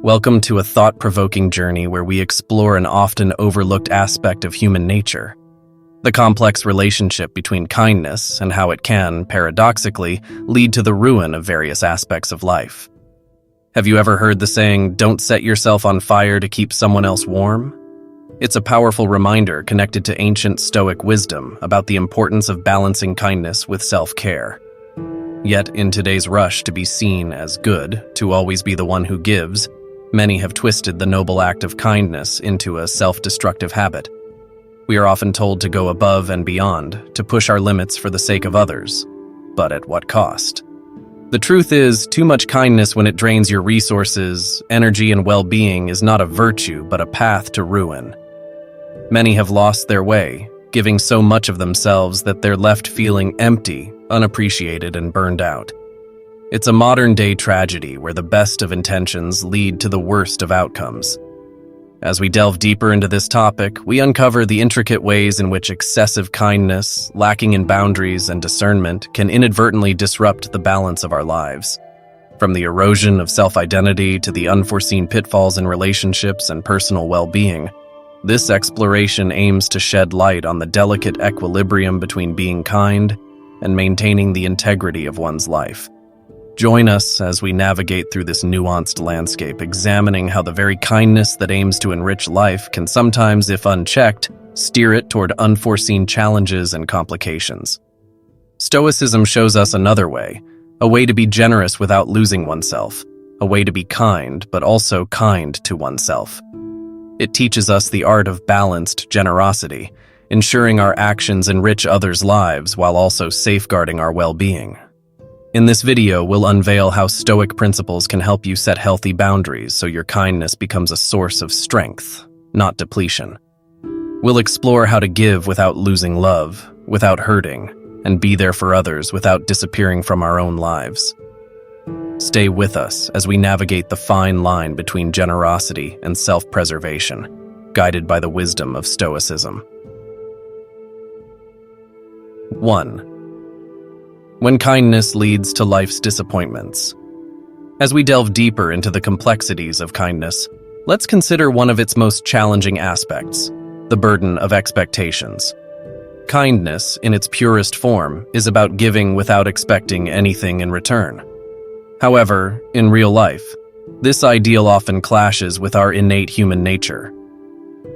Welcome to a thought-provoking journey where we explore an often overlooked aspect of human nature, the complex relationship between kindness and how it can, paradoxically, lead to the ruin of various aspects of life. Have you ever heard the saying, "Don't set yourself on fire to keep someone else warm"? It's a powerful reminder connected to ancient Stoic wisdom about the importance of balancing kindness with self-care. Yet, in today's rush to be seen as good, to always be the one who gives, many have twisted the noble act of kindness into a self-destructive habit. We are often told to go above and beyond, to push our limits for the sake of others. But at what cost? The truth is, too much kindness when it drains your resources, energy, and well-being is not a virtue, but a path to ruin. Many have lost their way, giving so much of themselves that they're left feeling empty, unappreciated, and burned out. It's a modern-day tragedy where the best of intentions lead to the worst of outcomes. As we delve deeper into this topic, we uncover the intricate ways in which excessive kindness, lacking in boundaries and discernment, can inadvertently disrupt the balance of our lives. From the erosion of self-identity to the unforeseen pitfalls in relationships and personal well-being, this exploration aims to shed light on the delicate equilibrium between being kind and maintaining the integrity of one's life. Join us as we navigate through this nuanced landscape, examining how the very kindness that aims to enrich life can sometimes, if unchecked, steer it toward unforeseen challenges and complications. Stoicism shows us another way, a way to be generous without losing oneself, a way to be kind, but also kind to oneself. It teaches us the art of balanced generosity, ensuring our actions enrich others' lives while also safeguarding our well-being. In this video, we'll unveil how Stoic principles can help you set healthy boundaries so your kindness becomes a source of strength, not depletion. We'll explore how to give without losing love, without hurting, and be there for others without disappearing from our own lives. Stay with us as we navigate the fine line between generosity and self-preservation, guided by the wisdom of Stoicism. 1. When kindness leads to life's disappointments. As we delve deeper into the complexities of kindness, let's consider one of its most challenging aspects, the burden of expectations. Kindness, in its purest form, is about giving without expecting anything in return. However, in real life, this ideal often clashes with our innate human nature.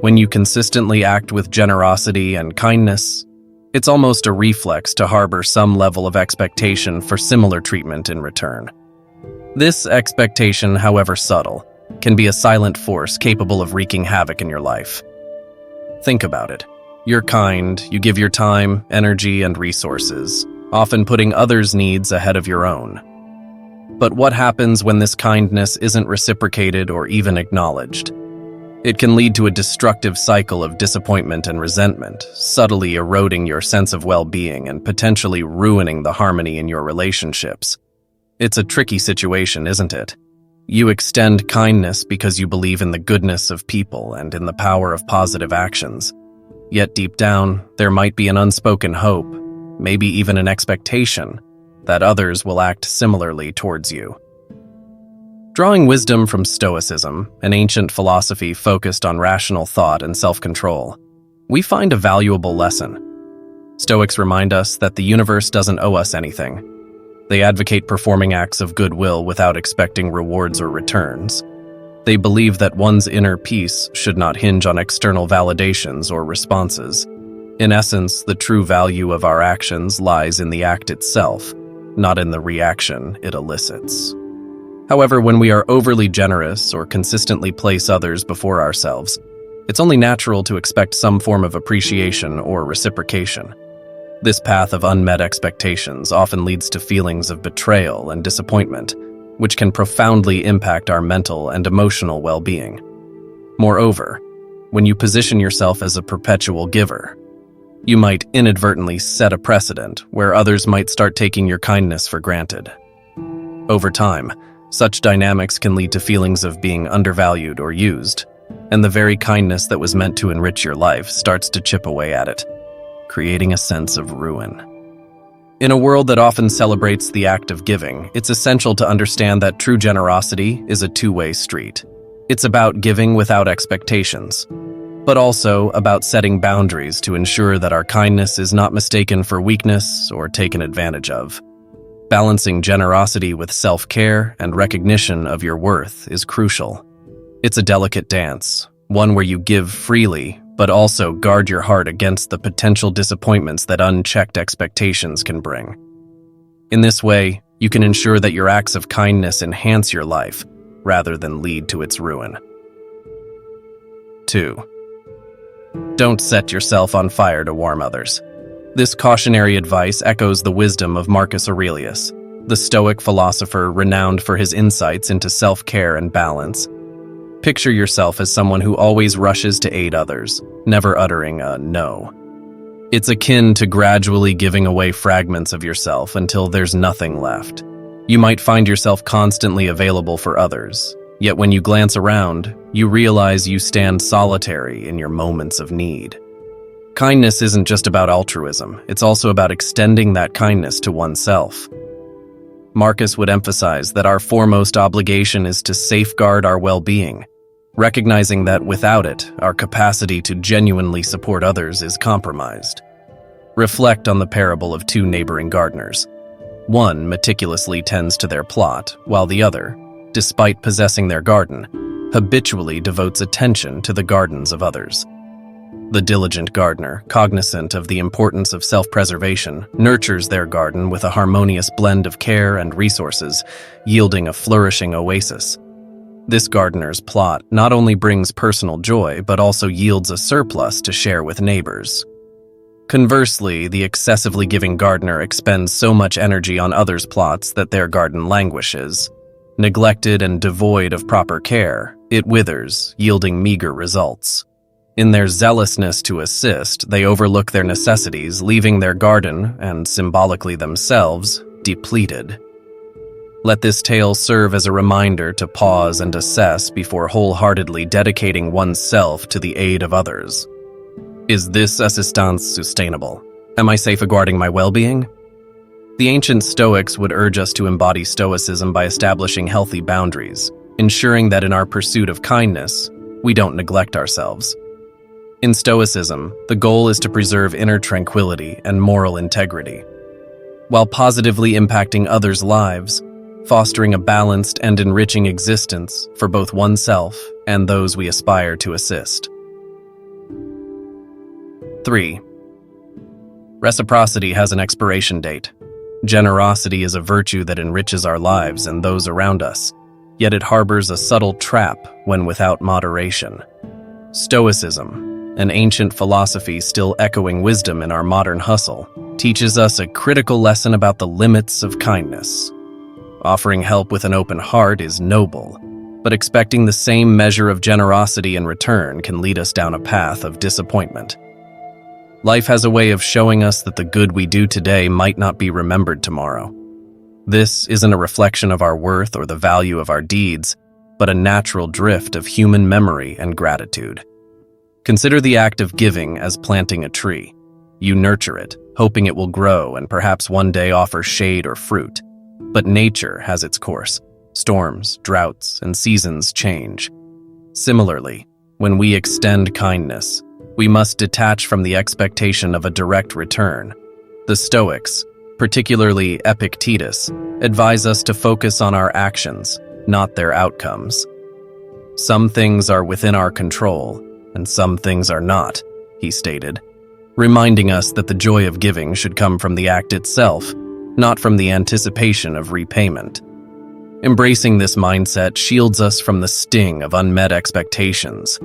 When you consistently act with generosity and kindness, it's almost a reflex to harbor some level of expectation for similar treatment in return. This expectation, however subtle, can be a silent force capable of wreaking havoc in your life. Think about it. You're kind, you give your time, energy, and resources, often putting others' needs ahead of your own. But what happens when this kindness isn't reciprocated or even acknowledged? It can lead to a destructive cycle of disappointment and resentment, subtly eroding your sense of well-being and potentially ruining the harmony in your relationships. It's a tricky situation, isn't it? You extend kindness because you believe in the goodness of people and in the power of positive actions. Yet deep down, there might be an unspoken hope, maybe even an expectation, that others will act similarly towards you. Drawing wisdom from Stoicism, an ancient philosophy focused on rational thought and self-control, we find a valuable lesson. Stoics remind us that the universe doesn't owe us anything. They advocate performing acts of goodwill without expecting rewards or returns. They believe that one's inner peace should not hinge on external validations or responses. In essence, the true value of our actions lies in the act itself, not in the reaction it elicits. However, when we are overly generous or consistently place others before ourselves, it's only natural to expect some form of appreciation or reciprocation. This path of unmet expectations often leads to feelings of betrayal and disappointment, which can profoundly impact our mental and emotional well-being. Moreover, when you position yourself as a perpetual giver, you might inadvertently set a precedent where others might start taking your kindness for granted. Over time, such dynamics can lead to feelings of being undervalued or used, and the very kindness that was meant to enrich your life starts to chip away at it, creating a sense of ruin. In a world that often celebrates the act of giving, it's essential to understand that true generosity is a two-way street. It's about giving without expectations, but also about setting boundaries to ensure that our kindness is not mistaken for weakness or taken advantage of. Balancing generosity with self-care and recognition of your worth is crucial. It's a delicate dance, one where you give freely, but also guard your heart against the potential disappointments that unchecked expectations can bring. In this way, you can ensure that your acts of kindness enhance your life rather than lead to its ruin. 2. Don't set yourself on fire to warm others. This cautionary advice echoes the wisdom of Marcus Aurelius, the Stoic philosopher renowned for his insights into self-care and balance. Picture yourself as someone who always rushes to aid others, never uttering a no. It's akin to gradually giving away fragments of yourself until there's nothing left. You might find yourself constantly available for others, yet when you glance around, you realize you stand solitary in your moments of need. Kindness isn't just about altruism, it's also about extending that kindness to oneself. Marcus would emphasize that our foremost obligation is to safeguard our well-being, recognizing that without it, our capacity to genuinely support others is compromised. Reflect on the parable of two neighboring gardeners. One meticulously tends to their plot, while the other, despite possessing their garden, habitually devotes attention to the gardens of others. The diligent gardener, cognizant of the importance of self-preservation, nurtures their garden with a harmonious blend of care and resources, yielding a flourishing oasis. This gardener's plot not only brings personal joy, but also yields a surplus to share with neighbors. Conversely, the excessively giving gardener expends so much energy on others' plots that their garden languishes. Neglected and devoid of proper care, it withers, yielding meager results. In their zealousness to assist, they overlook their necessities, leaving their garden, and symbolically themselves, depleted. Let this tale serve as a reminder to pause and assess before wholeheartedly dedicating oneself to the aid of others. Is this assistance sustainable? Am I safeguarding my well-being? The ancient Stoics would urge us to embody Stoicism by establishing healthy boundaries, ensuring that in our pursuit of kindness, we don't neglect ourselves. In Stoicism, the goal is to preserve inner tranquility and moral integrity, while positively impacting others' lives, fostering a balanced and enriching existence for both oneself and those we aspire to assist. 3. Reciprocity has an expiration date. Generosity is a virtue that enriches our lives and those around us, yet it harbors a subtle trap when without moderation. Stoicism, an ancient philosophy still echoing wisdom in our modern hustle, teaches us a critical lesson about the limits of kindness. Offering help with an open heart is noble, but expecting the same measure of generosity in return can lead us down a path of disappointment. Life has a way of showing us that the good we do today might not be remembered tomorrow. This isn't a reflection of our worth or the value of our deeds, but a natural drift of human memory and gratitude. Consider the act of giving as planting a tree. You nurture it, hoping it will grow and perhaps one day offer shade or fruit. But nature has its course. Storms, droughts, and seasons change. Similarly, when we extend kindness, we must detach from the expectation of a direct return. The Stoics, particularly Epictetus, advise us to focus on our actions, not their outcomes. Some things are within our control, and some things are not, he stated, reminding us that the joy of giving should come from the act itself, not from the anticipation of repayment. Embracing this mindset shields us from the sting of unmet expectations.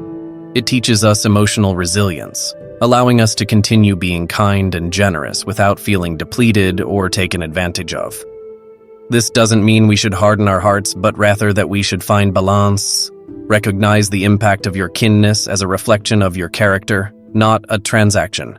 It teaches us emotional resilience, allowing us to continue being kind and generous without feeling depleted or taken advantage of. This doesn't mean we should harden our hearts, but rather that we should find balance, recognize the impact of your kindness as a reflection of your character, not a transaction.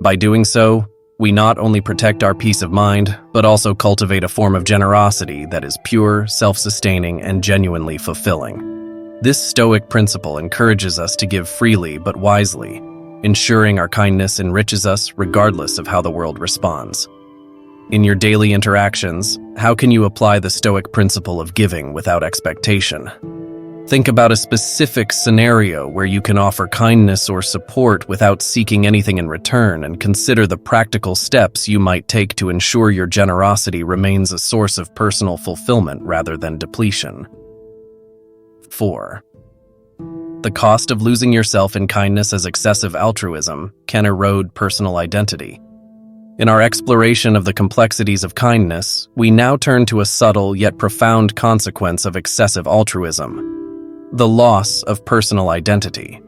By doing so, we not only protect our peace of mind, but also cultivate a form of generosity that is pure, self-sustaining, and genuinely fulfilling. This Stoic principle encourages us to give freely but wisely, ensuring our kindness enriches us regardless of how the world responds. In your daily interactions, how can you apply the Stoic principle of giving without expectation? Think about a specific scenario where you can offer kindness or support without seeking anything in return, and consider the practical steps you might take to ensure your generosity remains a source of personal fulfillment rather than depletion. 4. The cost of losing yourself in kindness as excessive altruism can erode personal identity. In our exploration of the complexities of kindness, we now turn to a subtle yet profound consequence of excessive altruism: the loss of personal identity.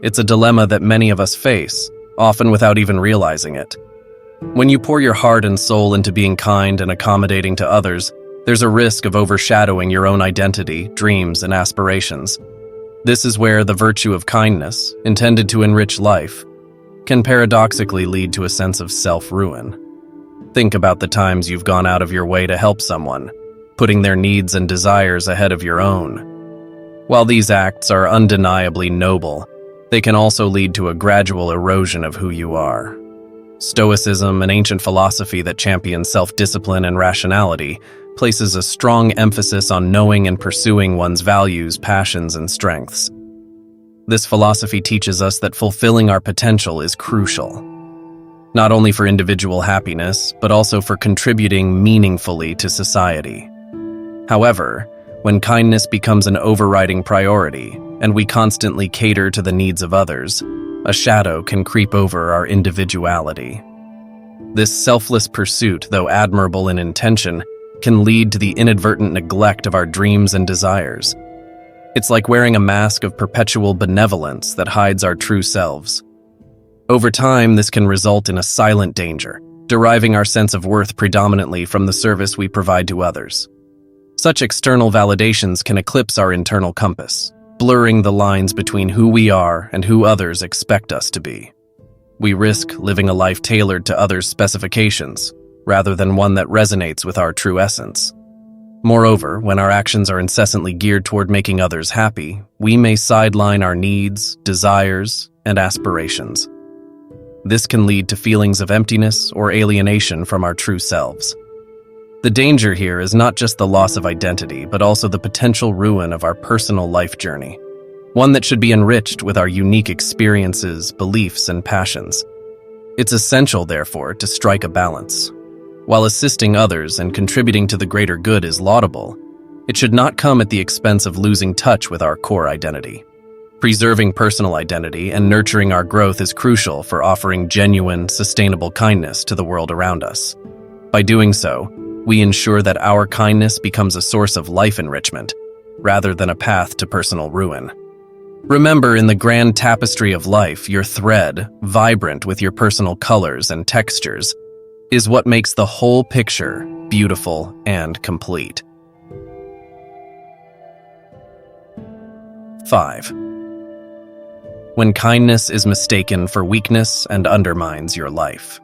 It's a dilemma that many of us face, often without even realizing it. When you pour your heart and soul into being kind and accommodating to others, there's a risk of overshadowing your own identity, dreams, and aspirations. This is where the virtue of kindness, intended to enrich life, can paradoxically lead to a sense of self-ruin. Think about the times you've gone out of your way to help someone, putting their needs and desires ahead of your own. While these acts are undeniably noble, they can also lead to a gradual erosion of who you are. Stoicism, an ancient philosophy that champions self-discipline and rationality, places a strong emphasis on knowing and pursuing one's values, passions, and strengths. This philosophy teaches us that fulfilling our potential is crucial, not only for individual happiness, but also for contributing meaningfully to society. However, when kindness becomes an overriding priority, and we constantly cater to the needs of others, a shadow can creep over our individuality. This selfless pursuit, though admirable in intention, can lead to the inadvertent neglect of our dreams and desires. It's like wearing a mask of perpetual benevolence that hides our true selves. Over time, this can result in a silent danger, deriving our sense of worth predominantly from the service we provide to others. Such external validations can eclipse our internal compass, blurring the lines between who we are and who others expect us to be. We risk living a life tailored to others' specifications, rather than one that resonates with our true essence. Moreover, when our actions are incessantly geared toward making others happy, we may sideline our needs, desires, and aspirations. This can lead to feelings of emptiness or alienation from our true selves. The danger here is not just the loss of identity, but also the potential ruin of our personal life journey, one that should be enriched with our unique experiences, beliefs, and passions. It's essential, therefore, to strike a balance. While assisting others and contributing to the greater good is laudable, it should not come at the expense of losing touch with our core identity. Preserving personal identity and nurturing our growth is crucial for offering genuine, sustainable kindness to the world around us. By doing so, we ensure that our kindness becomes a source of life enrichment, rather than a path to personal ruin. Remember, in the grand tapestry of life, your thread, vibrant with your personal colors and textures, is what makes the whole picture beautiful and complete. 5. When kindness is mistaken for weakness and undermines your life.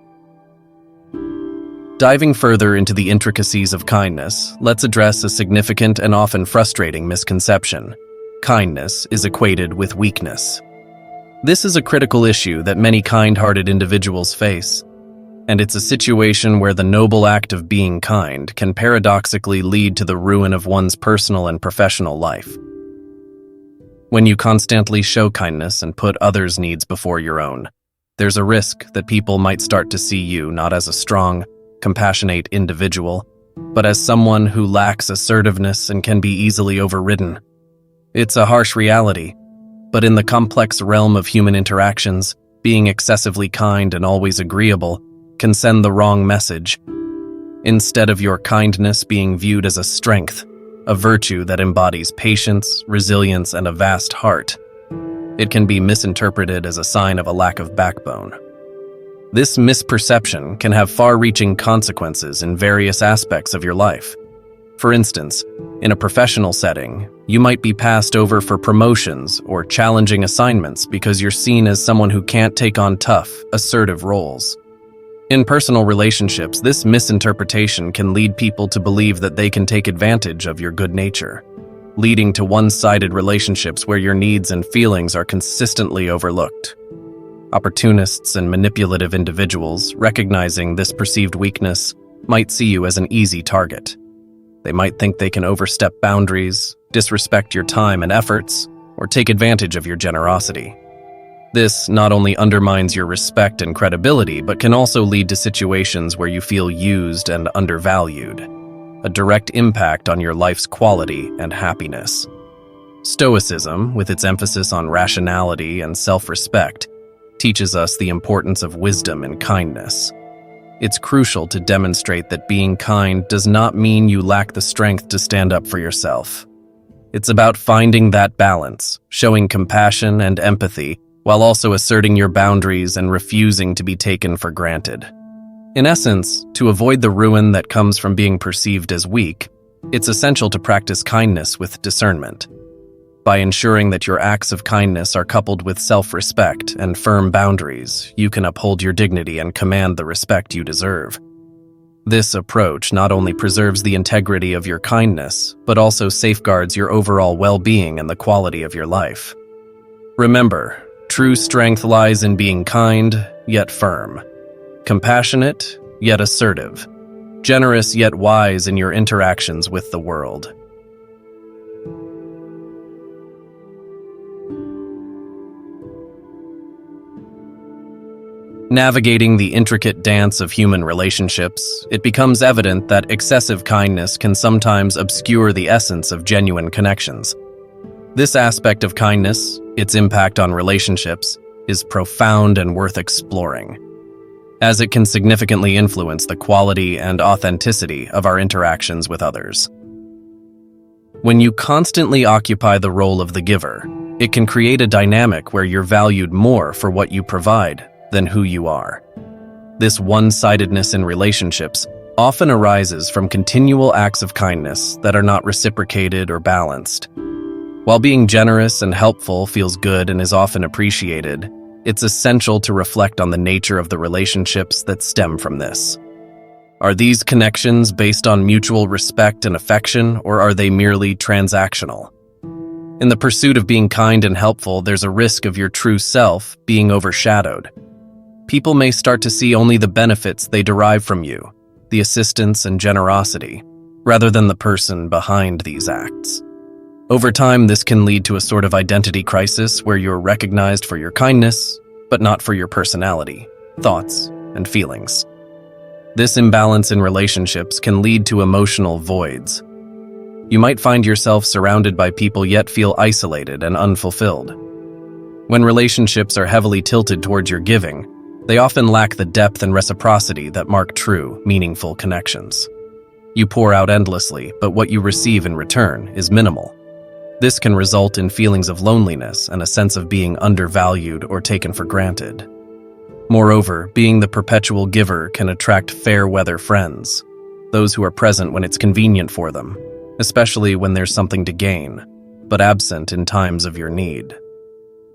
Diving further into the intricacies of kindness, let's address a significant and often frustrating misconception. Kindness is equated with weakness. This is a critical issue that many kind-hearted individuals face, and it's a situation where the noble act of being kind can paradoxically lead to the ruin of one's personal and professional life. When you constantly show kindness and put others' needs before your own, there's a risk that people might start to see you not as a strong, compassionate individual, but as someone who lacks assertiveness and can be easily overridden. It's a harsh reality, but in the complex realm of human interactions, being excessively kind and always agreeable can send the wrong message. Instead of your kindness being viewed as a strength, a virtue that embodies patience, resilience, and a vast heart, it can be misinterpreted as a sign of a lack of backbone. This misperception can have far-reaching consequences in various aspects of your life. For instance, in a professional setting, you might be passed over for promotions or challenging assignments because you're seen as someone who can't take on tough, assertive roles. In personal relationships, this misinterpretation can lead people to believe that they can take advantage of your good nature, leading to one-sided relationships where your needs and feelings are consistently overlooked. Opportunists and manipulative individuals, recognizing this perceived weakness, might see you as an easy target. They might think they can overstep boundaries, disrespect your time and efforts, or take advantage of your generosity. This not only undermines your respect and credibility, but can also lead to situations where you feel used and undervalued, a direct impact on your life's quality and happiness. Stoicism, with its emphasis on rationality and self-respect, teaches us the importance of wisdom and kindness. It's crucial to demonstrate that being kind does not mean you lack the strength to stand up for yourself. It's about finding that balance, showing compassion and empathy, while also asserting your boundaries and refusing to be taken for granted. In essence, to avoid the ruin that comes from being perceived as weak, it's essential to practice kindness with discernment. By ensuring that your acts of kindness are coupled with self-respect and firm boundaries, you can uphold your dignity and command the respect you deserve. This approach not only preserves the integrity of your kindness, but also safeguards your overall well-being and the quality of your life. Remember, true strength lies in being kind, yet firm, compassionate, yet assertive, generous yet wise in your interactions with the world. Navigating the intricate dance of human relationships, it becomes evident that excessive kindness can sometimes obscure the essence of genuine connections. This aspect of kindness, its impact on relationships, is profound and worth exploring, as it can significantly influence the quality and authenticity of our interactions with others. When you constantly occupy the role of the giver, it can create a dynamic where you're valued more for what you provide than who you are. This one-sidedness in relationships often arises from continual acts of kindness that are not reciprocated or balanced. While being generous and helpful feels good and is often appreciated, it's essential to reflect on the nature of the relationships that stem from this. Are these connections based on mutual respect and affection, or are they merely transactional? In the pursuit of being kind and helpful, there's a risk of your true self being overshadowed. People may start to see only the benefits they derive from you, the assistance and generosity, rather than the person behind these acts. Over time, this can lead to a sort of identity crisis where you're recognized for your kindness, but not for your personality, thoughts, and feelings. This imbalance in relationships can lead to emotional voids. You might find yourself surrounded by people yet feel isolated and unfulfilled. When relationships are heavily tilted towards your giving, they often lack the depth and reciprocity that mark true, meaningful connections. You pour out endlessly, but what you receive in return is minimal. This can result in feelings of loneliness and a sense of being undervalued or taken for granted. Moreover, being the perpetual giver can attract fair-weather friends, those who are present when it's convenient for them, especially when there's something to gain, but absent in times of your need.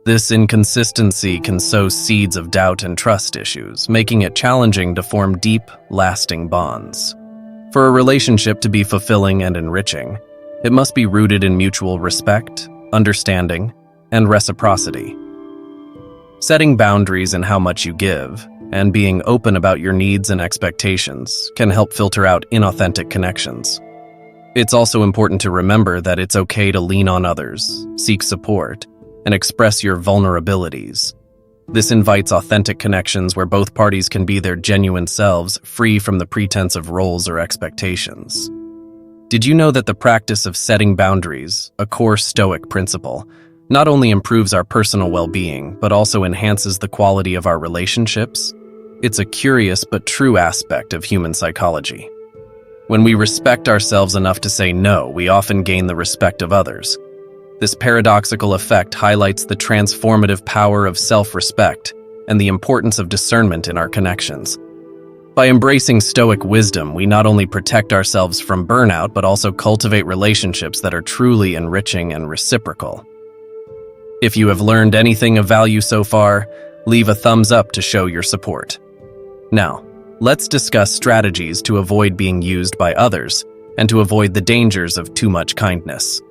This inconsistency can sow seeds of doubt and trust issues, making it challenging to form deep, lasting bonds. For a relationship to be fulfilling and enriching, it must be rooted in mutual respect, understanding, and reciprocity. Setting boundaries in how much you give, and being open about your needs and expectations can help filter out inauthentic connections. It's also important to remember that it's okay to lean on others, seek support, and express your vulnerabilities. This invites authentic connections where both parties can be their genuine selves, free from the pretense of roles or expectations. Did you know that the practice of setting boundaries, a core Stoic principle, not only improves our personal well-being, but also enhances the quality of our relationships? It's a curious but true aspect of human psychology. When we respect ourselves enough to say no, we often gain the respect of others. This paradoxical effect highlights the transformative power of self-respect and the importance of discernment in our connections. By embracing Stoic wisdom, we not only protect ourselves from burnout, but also cultivate relationships that are truly enriching and reciprocal. If you have learned anything of value so far, leave a thumbs up to show your support. Now, let's discuss strategies to avoid being used by others and to avoid the dangers of too much kindness.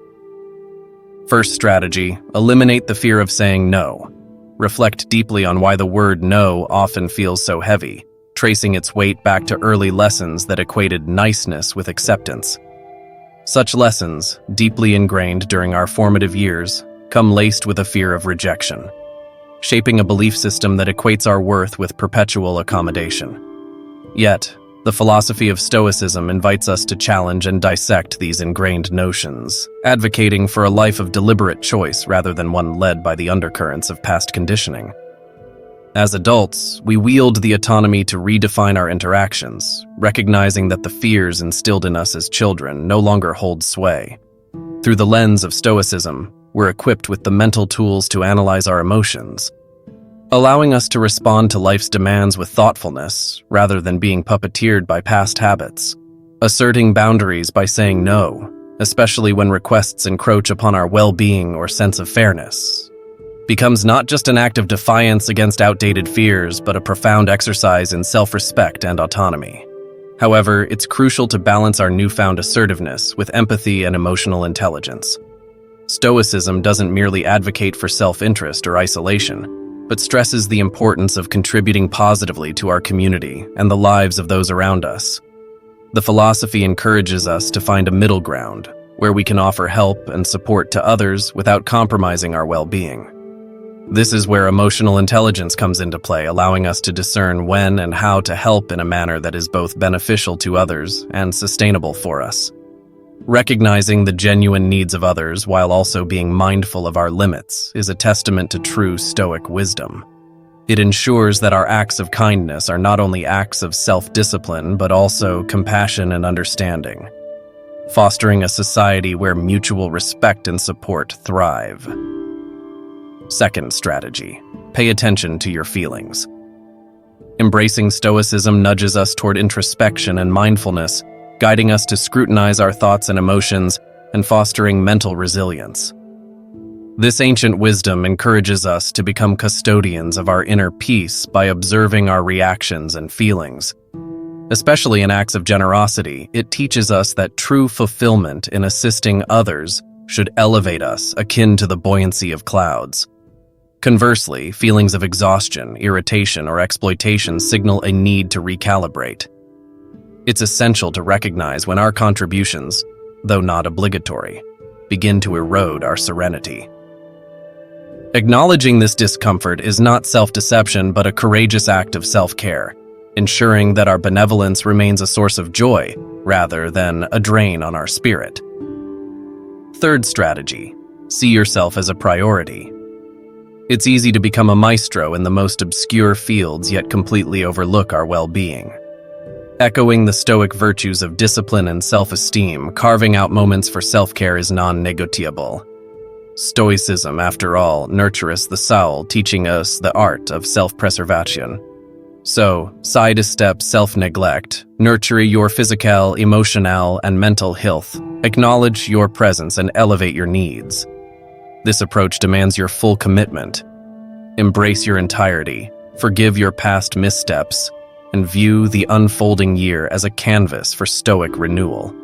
First strategy, eliminate the fear of saying no. Reflect deeply on why the word no often feels so heavy, tracing its weight back to early lessons that equated niceness with acceptance. Such lessons, deeply ingrained during our formative years, come laced with a fear of rejection, shaping a belief system that equates our worth with perpetual accommodation. Yet, the philosophy of Stoicism invites us to challenge and dissect these ingrained notions, advocating for a life of deliberate choice rather than one led by the undercurrents of past conditioning. As adults, we wield the autonomy to redefine our interactions, recognizing that the fears instilled in us as children no longer hold sway. Through the lens of Stoicism, we're equipped with the mental tools to analyze our emotions, allowing us to respond to life's demands with thoughtfulness rather than being puppeteered by past habits, asserting boundaries by saying no, especially when requests encroach upon our well-being or sense of fairness, becomes not just an act of defiance against outdated fears, but a profound exercise in self-respect and autonomy. However, it's crucial to balance our newfound assertiveness with empathy and emotional intelligence. Stoicism doesn't merely advocate for self-interest or isolation, but stresses the importance of contributing positively to our community and the lives of those around us. The philosophy encourages us to find a middle ground where we can offer help and support to others without compromising our well-being. This is where emotional intelligence comes into play, allowing us to discern when and how to help in a manner that is both beneficial to others and sustainable for us. Recognizing the genuine needs of others while also being mindful of our limits is a testament to true Stoic wisdom. It ensures that our acts of kindness are not only acts of self-discipline, but also compassion and understanding, fostering a society where mutual respect and support thrive. Second strategy: pay attention to your feelings. Embracing Stoicism nudges us toward introspection and mindfulness, guiding us to scrutinize our thoughts and emotions and fostering mental resilience. This ancient wisdom encourages us to become custodians of our inner peace by observing our reactions and feelings. Especially in acts of generosity, it teaches us that true fulfillment in assisting others should elevate us akin to the buoyancy of clouds. Conversely, feelings of exhaustion, irritation, or exploitation signal a need to recalibrate. It's essential to recognize when our contributions, though not obligatory, begin to erode our serenity. Acknowledging this discomfort is not self-deception but a courageous act of self-care, ensuring that our benevolence remains a source of joy rather than a drain on our spirit. Third strategy: see yourself as a priority. It's easy to become a maestro in the most obscure fields yet completely overlook our well-being. Echoing the Stoic virtues of discipline and self-esteem, carving out moments for self-care is non-negotiable. Stoicism, after all, nurtureth the soul, teaching us the art of self-preservation. So, sidestep self-neglect, nurture your physical, emotional, and mental health, acknowledge your presence, and elevate your needs. This approach demands your full commitment. Embrace your entirety, forgive your past missteps, and view the unfolding year as a canvas for Stoic renewal.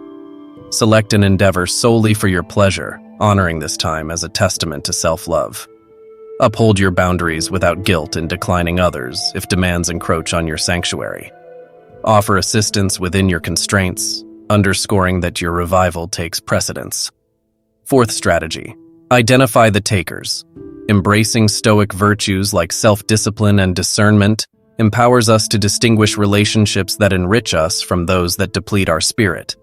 Select an endeavor solely for your pleasure, honoring this time as a testament to self-love. Uphold your boundaries without guilt in declining others if demands encroach on your sanctuary. Offer assistance within your constraints, underscoring that your revival takes precedence. Fourth strategy: identify the takers. Embracing Stoic virtues like self-discipline and discernment empowers us to distinguish relationships that enrich us from those that deplete our spirit.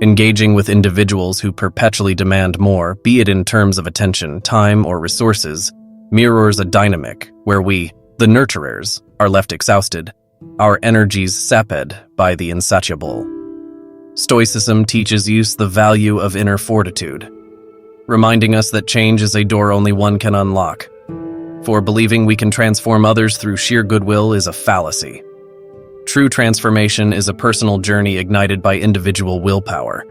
Engaging with individuals who perpetually demand more, be it in terms of attention, time, or resources, mirrors a dynamic where we, the nurturers, are left exhausted, our energies sapped by the insatiable. Stoicism teaches us the value of inner fortitude, reminding us that change is a door only one can unlock. For believing we can transform others through sheer goodwill is a fallacy. True transformation is a personal journey ignited by individual willpower,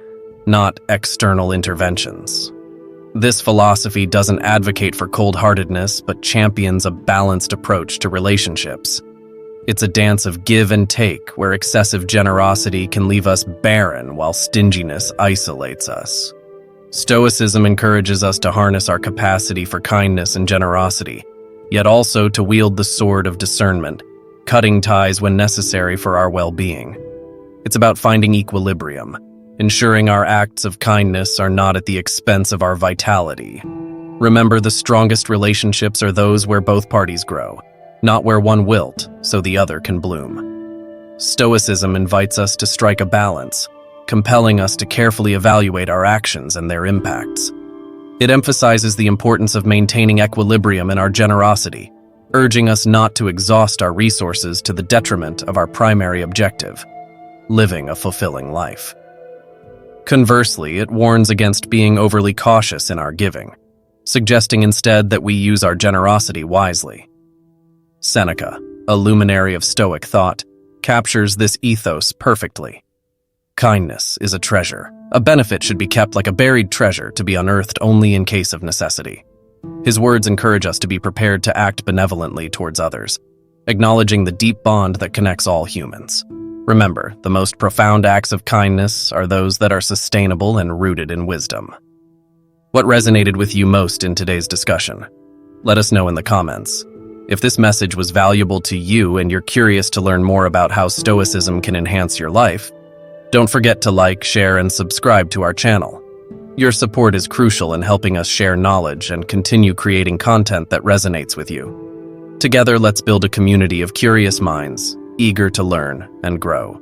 not external interventions. This philosophy doesn't advocate for cold-heartedness, but champions a balanced approach to relationships. It's a dance of give and take, where excessive generosity can leave us barren while stinginess isolates us. Stoicism encourages us to harness our capacity for kindness and generosity, yet also to wield the sword of discernment, cutting ties when necessary for our well-being. It's about finding equilibrium, ensuring our acts of kindness are not at the expense of our vitality. Remember, the strongest relationships are those where both parties grow, not where one wilt so the other can bloom. Stoicism invites us to strike a balance, compelling us to carefully evaluate our actions and their impacts. It emphasizes the importance of maintaining equilibrium in our generosity, urging us not to exhaust our resources to the detriment of our primary objective, living a fulfilling life. Conversely, it warns against being overly cautious in our giving, suggesting instead that we use our generosity wisely. Seneca, a luminary of Stoic thought, captures this ethos perfectly. Kindness is a treasure. A benefit should be kept like a buried treasure to be unearthed only in case of necessity. His words encourage us to be prepared to act benevolently towards others, acknowledging the deep bond that connects all humans. Remember, the most profound acts of kindness are those that are sustainable and rooted in wisdom. What resonated with you most in today's discussion? Let us know in the comments. If this message was valuable to you and you're curious to learn more about how Stoicism can enhance your life, don't forget to like, share, and subscribe to our channel. Your support is crucial in helping us share knowledge and continue creating content that resonates with you. Together, let's build a community of curious minds, eager to learn and grow.